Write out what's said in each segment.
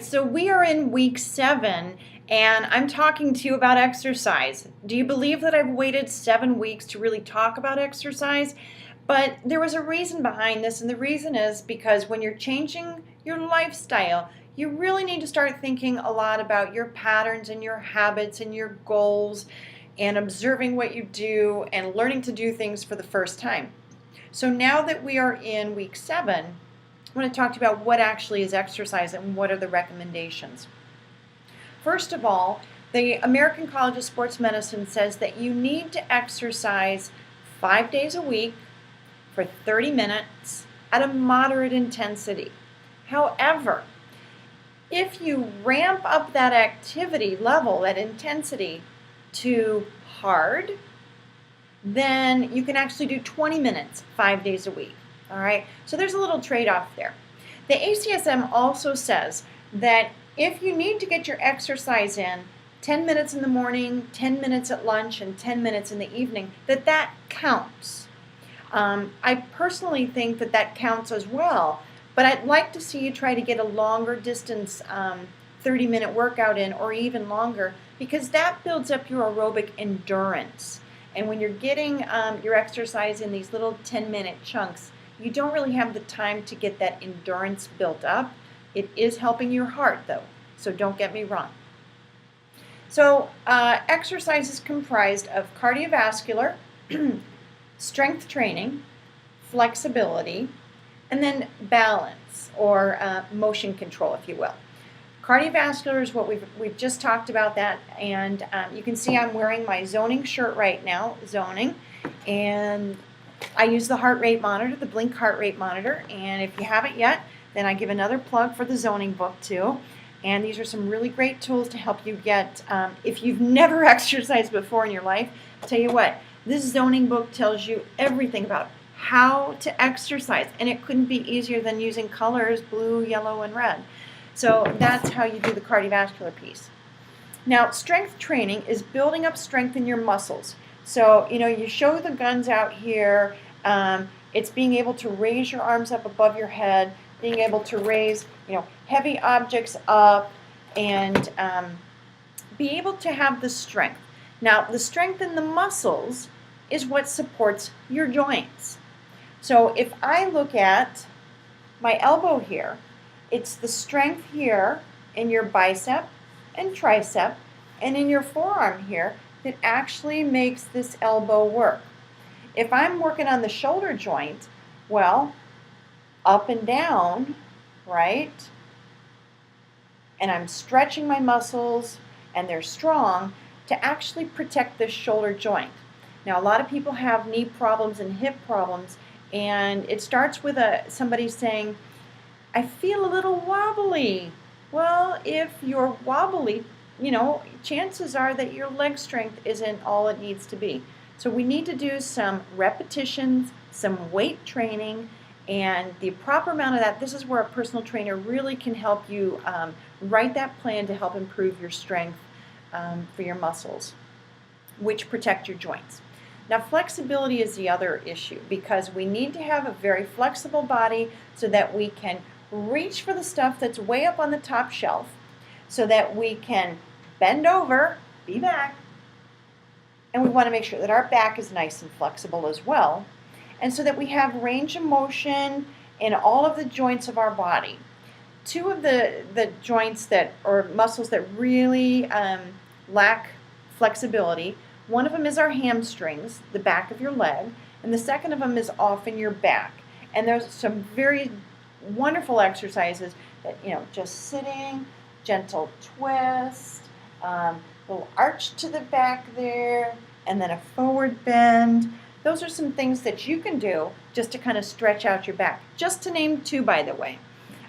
so we are in week 7, and I'm talking to you about exercise. Do you believe that I've waited 7 weeks to really talk about exercise? But there was a reason behind this, and the reason is because when you're changing your lifestyle, you really need to start thinking a lot about your patterns and your habits and your goals and observing what you do and learning to do things for the first time. So now that we are in week 7, I want to talk to you about what actually is exercise and what are the recommendations. First of all, the American College of Sports Medicine says that you need to exercise 5 days a week for 30 minutes at a moderate intensity. However, if you ramp up that activity level, that intensity, to hard, then you can actually do 20 minutes 5 days a week. All right, so there's a little trade-off there. The ACSM also says that if you need to get your exercise in 10 minutes in the morning, 10 minutes at lunch, and 10 minutes in the evening, that counts. I personally think that counts as well, but I'd like to see you try to get a longer distance 30-minute workout in, or even longer, because that builds up your aerobic endurance. And when you're getting your exercise in these little 10-minute chunks, you don't really have the time to get that endurance built up. It is helping your heart, though, so don't get me wrong. So exercise is comprised of cardiovascular, strength training, flexibility, and then balance, or motion control, if you will. Cardiovascular is what we've just talked about that, and you can see I'm wearing my zoning shirt right now, zoning, and I use the heart rate monitor, the Blink heart rate monitor, and if you haven't yet, then I give another plug for the zoning book too. And these are some really great tools to help you get, if you've never exercised before in your life, I'll tell you what, this zoning book tells you everything about how to exercise, and it couldn't be easier than using colors, blue, yellow, and red. So that's how you do the cardiovascular piece. Now, strength training is building up strength in your muscles. So, you show the guns out here. It's being able to raise your arms up above your head, being able to raise, heavy objects up, and be able to have the strength. Now, the strength in the muscles is what supports your joints. So if I look at my elbow here, it's the strength here in your bicep and tricep and in your forearm here that actually makes this elbow work. If I'm working on the shoulder joint, well, up and down, right? And I'm stretching my muscles and they're strong to actually protect this shoulder joint. Now, a lot of people have knee problems and hip problems, and it starts with somebody saying, I feel a little wobbly. Well, if you're wobbly, chances are that your leg strength isn't all it needs to be. So we need to do some repetitions, some weight training, and the proper amount of that. This is where a personal trainer really can help you write that plan to help improve your strength for your muscles, which protect your joints. Now, flexibility is the other issue, because we need to have a very flexible body so that we can reach for the stuff that's way up on the top shelf, so that we can bend over, be back, and we want to make sure that our back is nice and flexible as well, and so that we have range of motion in all of the joints of our body. Two of the joints or muscles that really lack flexibility, one of them is our hamstrings, the back of your leg, and the second of them is often your back. And there's some very wonderful exercises that, just sitting, gentle twist, little arch to the back there, and then a forward bend. Those are some things that you can do just to kind of stretch out your back. Just to name 2, by the way.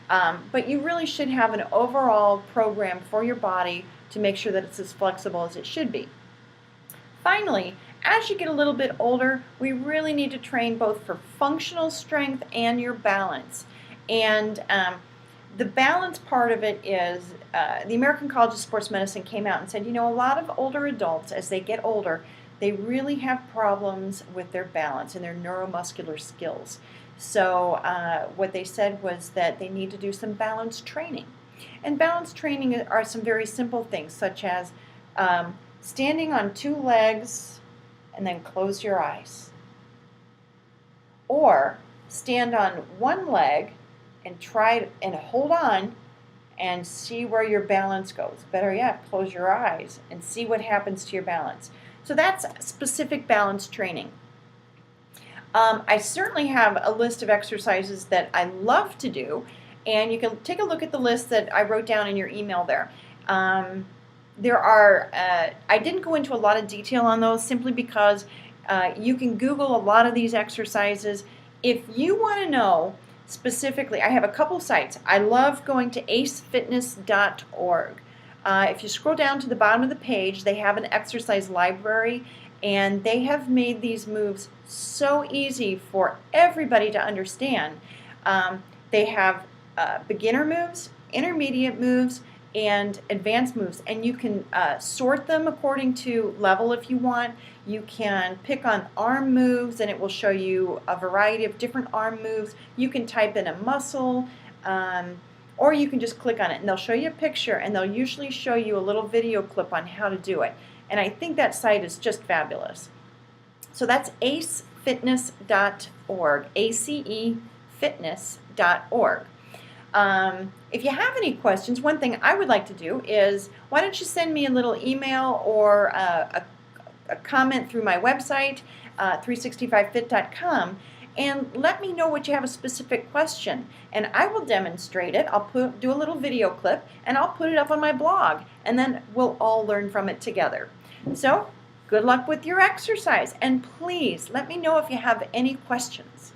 But you really should have an overall program for your body to make sure that it's as flexible as it should be. Finally, as you get a little bit older, we really need to train both for functional strength and your balance. And the balance part of it is the American College of Sports Medicine came out and said, a lot of older adults, as they get older, they really have problems with their balance and their neuromuscular skills. So what they said was that they need to do some balance training. And balance training are some very simple things, such as standing on two legs and then close your eyes. Or stand on one leg and try and hold on and see where your balance goes. Better yet, close your eyes and see what happens to your balance. So that's specific balance training. I certainly have a list of exercises that I love to do, and you can take a look at the list that I wrote down in your email there. I didn't go into a lot of detail on those simply because you can Google a lot of these exercises. If you want to know specifically, I have a couple sites. I love going to acefitness.org. If you scroll down to the bottom of the page, they have an exercise library, and they have made these moves so easy for everybody to understand. They have beginner moves, intermediate moves, and advanced moves, and you can sort them according to level if you want. You can pick on arm moves, and it will show you a variety of different arm moves. You can type in a muscle, or you can just click on it, and they'll show you a picture, and they'll usually show you a little video clip on how to do it. And I think that site is just fabulous. So that's acefitness.org, acefitness.org. If you have any questions, one thing I would like to do is, why don't you send me a little email or a comment through my website, 365fit.com, and let me know what you have a specific question, and I will demonstrate it. I'll do a little video clip, and I'll put it up on my blog, and then we'll all learn from it together. So, good luck with your exercise, and please let me know if you have any questions.